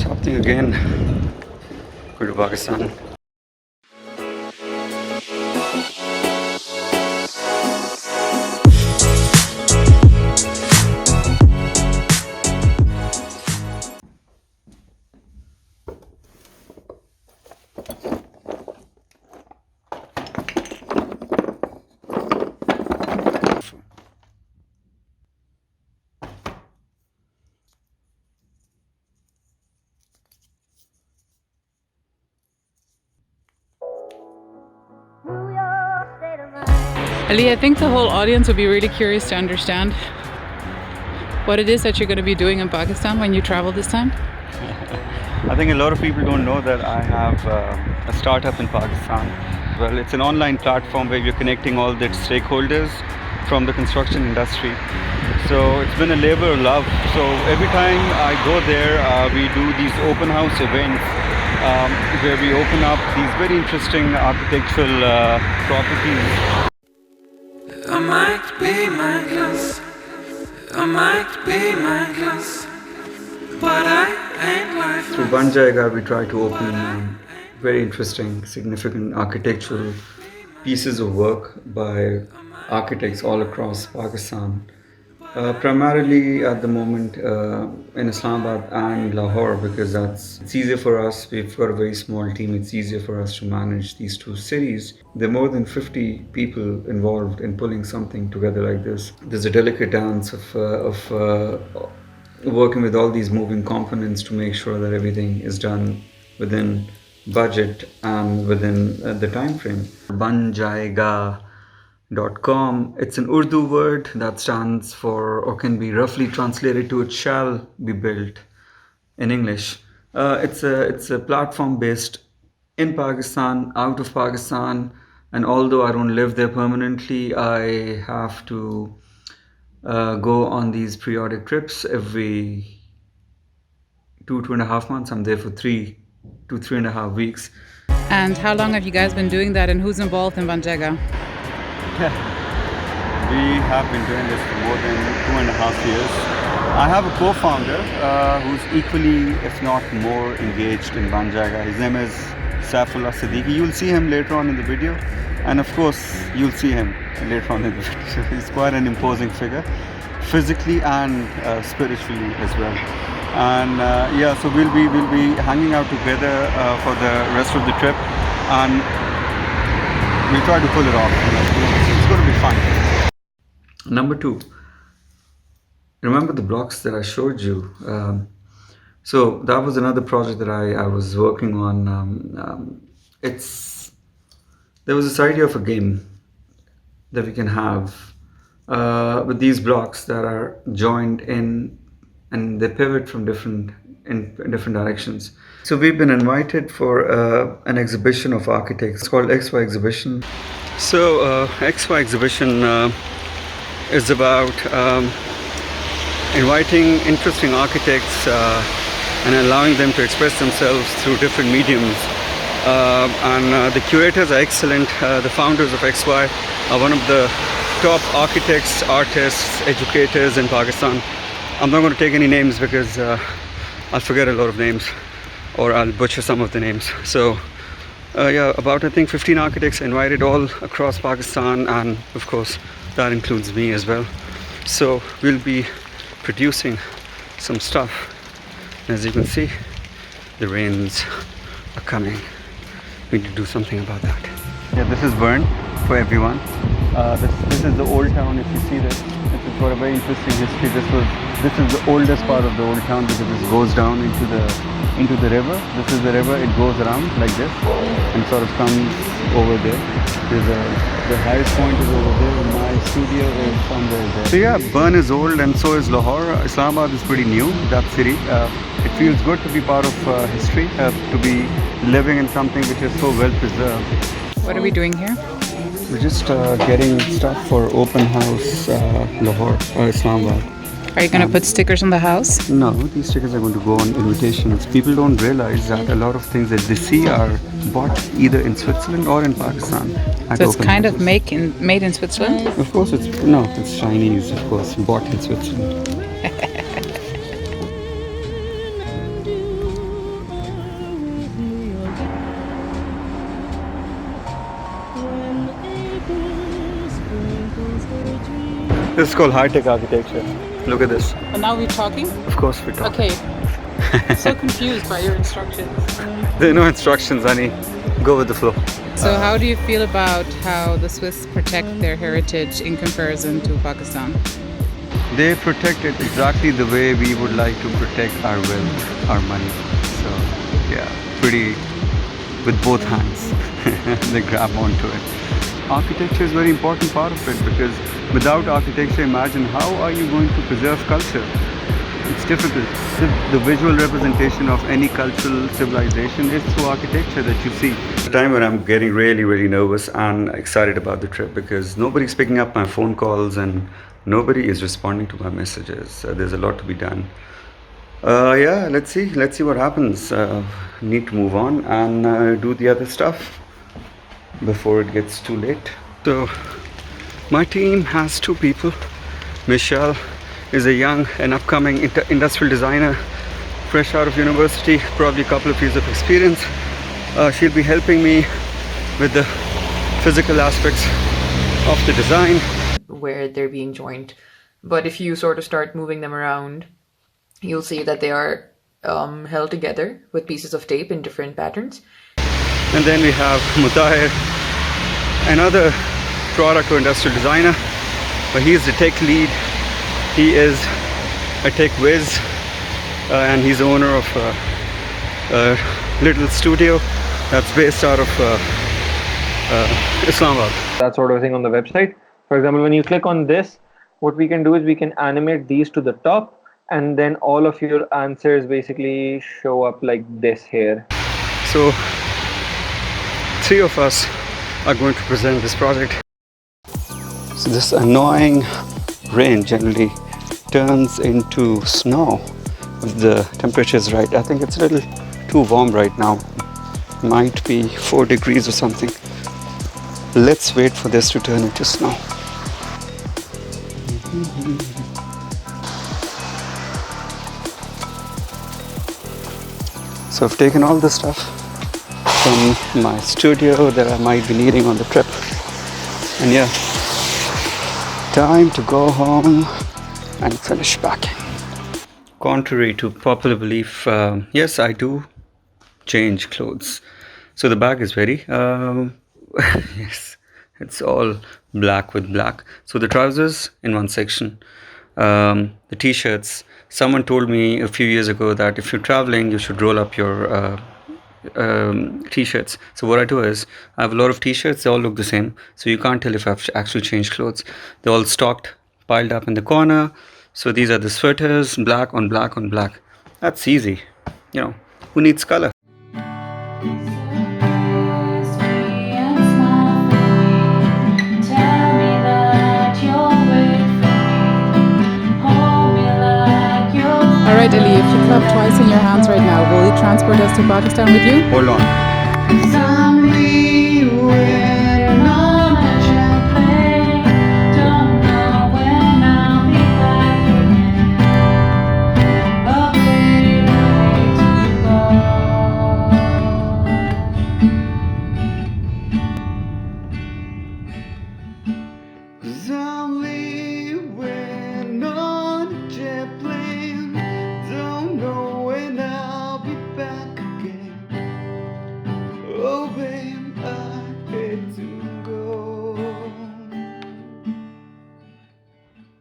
happening again. Go to Pakistan. Ali, I think the whole audience would be really curious to understand what it is that you're going to be doing in Pakistan when you travel this time. I think a lot of people don't know that I have a startup in Pakistan. Well, it's an online platform where we're connecting all the stakeholders from the construction industry. So it's been a labor of love. So every time I go there, we do these open house events where we open up these very interesting architectural properties. I might be mindless, I might be mindless, but I ain't lifeless. Through Banjaiga, we try to open very interesting, significant architectural pieces of work by architects all across Pakistan. Primarily at the moment in Islamabad and Lahore, because it's easier for us. We've got a very small team. It's easier for us to manage these two cities. There are more than 50 people involved in pulling something together like this. There's a delicate dance of working with all these moving components to make sure that everything is done within budget and within the time frame. Banjaiga.com. It's an Urdu word that stands for, or can be roughly translated to, it shall be built in English. It's a platform based in Pakistan, out of Pakistan, and although I don't live there permanently, I have to go on these periodic trips every 2.5 months. I'm there for 3 to 3.5 weeks. And how long have you guys been doing that, and who's involved in Banjaiga? We have been doing this for more than 2.5 years. I have a co-founder who's equally, if not more, engaged in Banjaiga. His name is Saifullah Siddiqui. You'll see him later on in the video, and of course you'll see him later on in the video. He's quite an imposing figure, physically and spiritually as well. And yeah, so we'll be hanging out together for the rest of the trip, and we'll try to pull it off. It's going to be fun. Number 2, remember the blocks that I showed you? So that was another project that I was working on. There was this idea of a game that we can have with these blocks that are joined in, and they pivot from different directions. So we've been invited for an exhibition of architects. It's called XY Exhibition. So XY Exhibition is about inviting interesting architects and allowing them to express themselves through different mediums. And the curators are excellent. The founders of XY are one of the top architects, artists, educators in Pakistan. I'm not going to take any names because I'll forget a lot of names, or I'll butcher some of the names. So yeah, about I think 15 architects invited all across Pakistan, and of course that includes me as well. So we'll be producing some stuff. As you can see, the rains are coming. We need to do something about that. Yeah, this is Bern for everyone. This is the old town. If you see this, it's got a very interesting history. This is the oldest part of the old town because this goes down into the river. This is the river. It goes around like this and sort of comes over there. The highest point is over there, and my studio is somewhere there. So yeah, Bern is old, and so is Lahore. Islamabad is pretty new, that city. It feels good to be part of history, to be living in something which is so well preserved. What are we doing here? We're just getting stuff for open house Lahore or Islamabad. Are you going to put stickers on the house? No, these stickers are going to go on invitations. People don't realize that a lot of things that they see are bought either in Switzerland or in Pakistan. So it's kind of made in Switzerland? Of course, it's Chinese, of course, bought in Switzerland. This is called high-tech architecture. Look at this. And now we're talking? Of course we talk. Okay. I'm so confused by your instructions. There are no instructions, honey. Go with the flow. So how do you feel about how the Swiss protect their heritage in comparison to Pakistan? They protect it exactly the way we would like to protect our wealth, our money. So, yeah, pretty with both hands. They grab onto it. Architecture is a very important part of it, because without architecture, imagine how are you going to preserve culture? It's difficult. The visual representation of any cultural civilization is through architecture that you see. The time when I'm getting really, really nervous and excited about the trip, because nobody's picking up my phone calls and nobody is responding to my messages. There's a lot to be done. Yeah, let's see what happens. Need to move on and do the other stuff before it gets too late. So my team has 2 people. Michelle is a young and upcoming industrial designer, fresh out of university, probably a couple of years of experience. She'll be helping me with the physical aspects of the design, where they're being joined. But if you sort of start moving them around, you'll see that they are held together with pieces of tape in different patterns. and then we have Mutahir, another product or industrial designer, but he's the tech lead. He is a tech whiz, and he's the owner of a little studio that's based out of Islamabad. That sort of thing on the website. For example, when you click on this, what we can do is we can animate these to the top, and then all of your answers basically show up like this here. So 3 of us are going to present this project. So this annoying rain generally turns into snow if the temperature is right. I think it's a little too warm right now. Might be 4 degrees or something. Let's wait for this to turn into snow. So I've taken all the stuff from my studio that I might be needing on the trip. And yeah, time to go home and finish packing. Contrary to popular belief, yes, I do change clothes. So the bag is ready. Yes, it's all black with black. So the trousers in one section, the t-shirts. Someone told me a few years ago that if you're traveling, you should roll up your t-shirts. So what I do is I have a lot of t-shirts. They all look the same, so you can't tell if I've actually changed clothes. They're all stocked, piled up in the corner. So these are the sweaters, black on black on black. That's easy. You know, who needs color? Alright Ali, if you clap twice in your hands right now, will you transport us to Pakistan with you? Hold on.